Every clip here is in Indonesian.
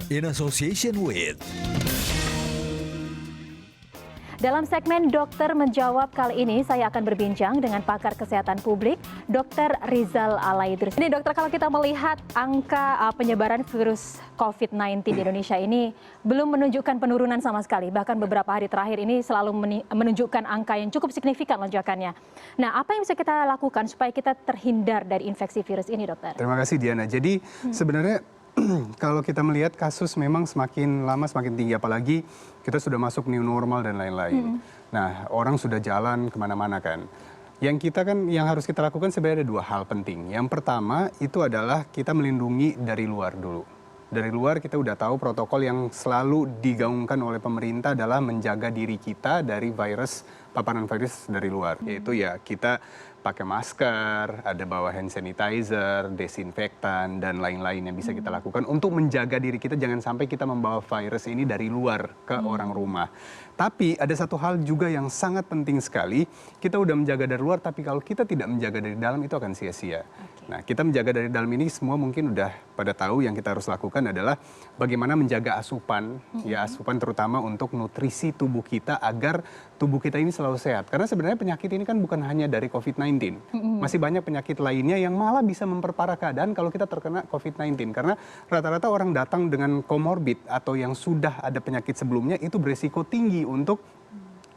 in association with. Dalam segmen Dokter Menjawab kali ini, saya akan berbincang dengan pakar kesehatan publik, Dr. Rizal Alaidrus. Ini dokter, kalau kita melihat angka penyebaran virus COVID-19 di Indonesia ini belum menunjukkan penurunan sama sekali. Bahkan beberapa hari terakhir ini selalu menunjukkan angka yang cukup signifikan lonjakannya. Nah, apa yang bisa kita lakukan supaya kita terhindar dari infeksi virus ini, dokter? Terima kasih, Diana. Jadi sebenarnya kalau kita melihat kasus memang semakin lama semakin tinggi, apalagi kita sudah masuk new normal dan lain-lain. Nah, orang sudah jalan kemana-mana kan. Yang harus kita lakukan sebenarnya ada dua hal penting. Yang pertama itu adalah kita melindungi dari luar dulu. Dari luar kita udah tahu protokol yang selalu digaungkan oleh pemerintah adalah menjaga diri kita dari paparan virus dari luar. Yaitu ya kita pakai masker, ada bawa hand sanitizer, desinfektan, dan lain-lain yang bisa kita lakukan untuk menjaga diri kita jangan sampai kita membawa virus ini dari luar ke orang rumah. Tapi ada satu hal juga yang sangat penting sekali, kita udah menjaga dari luar, tapi kalau kita tidak menjaga dari dalam itu akan sia-sia. Nah, kita menjaga dari dalam ini semua mungkin udah pada tahu yang kita harus lakukan adalah bagaimana menjaga asupan, ya asupan terutama untuk nutrisi tubuh kita agar tubuh kita ini selalu sehat. Karena sebenarnya penyakit ini kan bukan hanya dari COVID-19. Masih banyak penyakit lainnya yang malah bisa memperparah keadaan kalau kita terkena COVID-19. Karena rata-rata orang datang dengan komorbid atau yang sudah ada penyakit sebelumnya itu beresiko tinggi untuk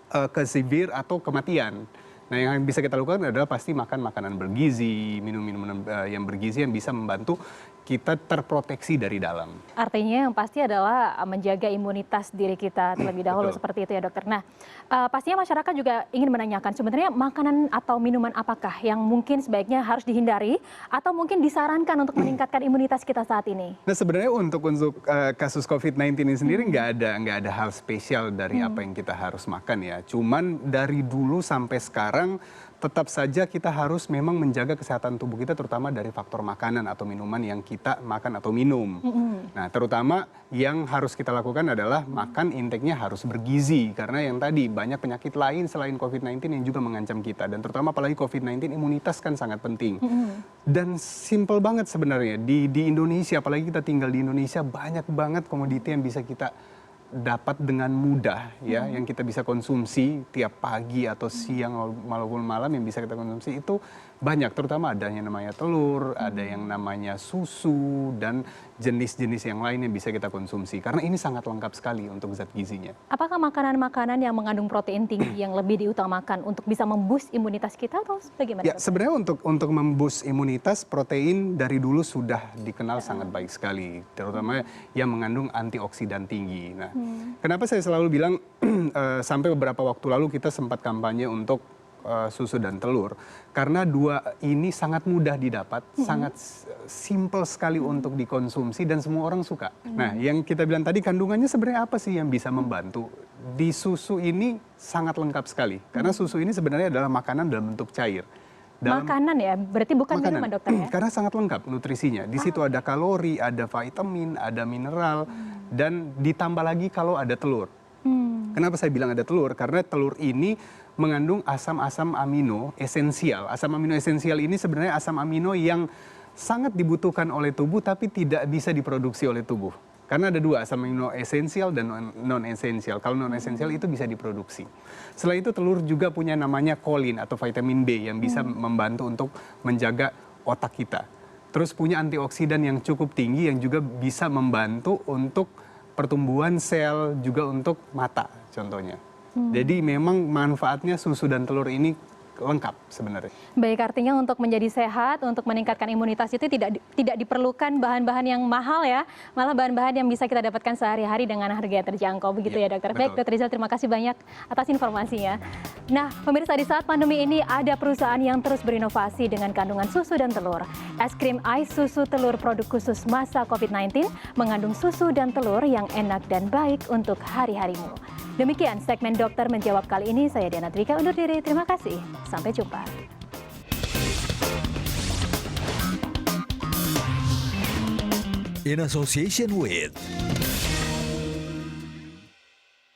ke severe atau kematian. Nah, yang bisa kita lakukan adalah pasti makan makanan bergizi, minum minuman yang bergizi yang bisa membantu kita terproteksi dari dalam. Artinya yang pasti adalah menjaga imunitas diri kita terlebih dahulu. Betul. Seperti itu ya, dokter. Nah, pastinya masyarakat juga ingin menanyakan sebenarnya makanan atau minuman apakah yang mungkin sebaiknya harus dihindari atau mungkin disarankan untuk meningkatkan imunitas kita saat ini? Nah, sebenarnya untuk kasus COVID-19 ini sendiri nggak ada hal spesial dari apa yang kita harus makan ya. Cuman dari dulu sampai sekarang tetap saja kita harus memang menjaga kesehatan tubuh kita terutama dari faktor makanan atau minuman yang kita makan atau minum. Nah, terutama yang harus kita lakukan adalah makan intake-nya harus bergizi karena yang tadi banyak penyakit lain selain COVID-19 yang juga mengancam kita dan terutama apalagi COVID-19 imunitas kan sangat penting. Dan simple banget sebenarnya di Indonesia, apalagi kita tinggal di Indonesia, banyak banget komoditi yang bisa kita dapat dengan mudah ya yang kita bisa konsumsi tiap pagi atau siang maupun malam yang bisa kita konsumsi itu banyak, terutama ada yang namanya telur, ada yang namanya susu dan jenis-jenis yang lain yang bisa kita konsumsi karena ini sangat lengkap sekali untuk zat gizinya. Apakah makanan-makanan yang mengandung protein tinggi yang lebih diutamakan untuk bisa memboost imunitas kita atau bagaimana? Ya, sebenarnya untuk memboost imunitas protein dari dulu sudah dikenal sangat baik sekali, terutama yang mengandung antioksidan tinggi. Nah, kenapa saya selalu bilang sampai beberapa waktu lalu kita sempat kampanye untuk susu dan telur karena dua ini sangat mudah didapat, sangat simple sekali untuk dikonsumsi dan semua orang suka. Nah, yang kita bilang tadi kandungannya sebenarnya apa sih yang bisa membantu? Di susu ini sangat lengkap sekali karena susu ini sebenarnya adalah makanan dalam bentuk cair. Makanan ya, berarti bukan minuman, dokter ya? Karena sangat lengkap nutrisinya. Di situ ada kalori, ada vitamin, ada mineral, dan ditambah lagi kalau ada telur. Kenapa saya bilang ada telur? Karena telur ini mengandung asam-asam amino esensial. Asam amino esensial ini sebenarnya asam amino yang sangat dibutuhkan oleh tubuh tapi tidak bisa diproduksi oleh tubuh. Karena ada dua, asam amino esensial dan non-esensial. Kalau non-esensial itu bisa diproduksi. Selain itu telur juga punya namanya kolin atau vitamin B yang bisa membantu untuk menjaga otak kita. Terus punya antioksidan yang cukup tinggi yang juga bisa membantu untuk pertumbuhan sel, juga untuk mata contohnya. Jadi memang manfaatnya susu dan telur ini lengkap sebenarnya. Baik, artinya untuk menjadi sehat, untuk meningkatkan imunitas itu tidak diperlukan bahan-bahan yang mahal ya, malah bahan-bahan yang bisa kita dapatkan sehari-hari dengan harga yang terjangkau, begitu ya, dokter. Baik, dokter Rizal, terima kasih banyak atas informasinya. Nah, pemirsa, di saat pandemi ini ada perusahaan yang terus berinovasi dengan kandungan susu dan telur. Es krim Ais susu telur produk khusus masa COVID-19 mengandung susu dan telur yang enak dan baik untuk hari-harimu. Demikian segmen Dokter Menjawab kali ini. Saya Diana Twika undur diri. Terima kasih. Sampai jumpa. In association with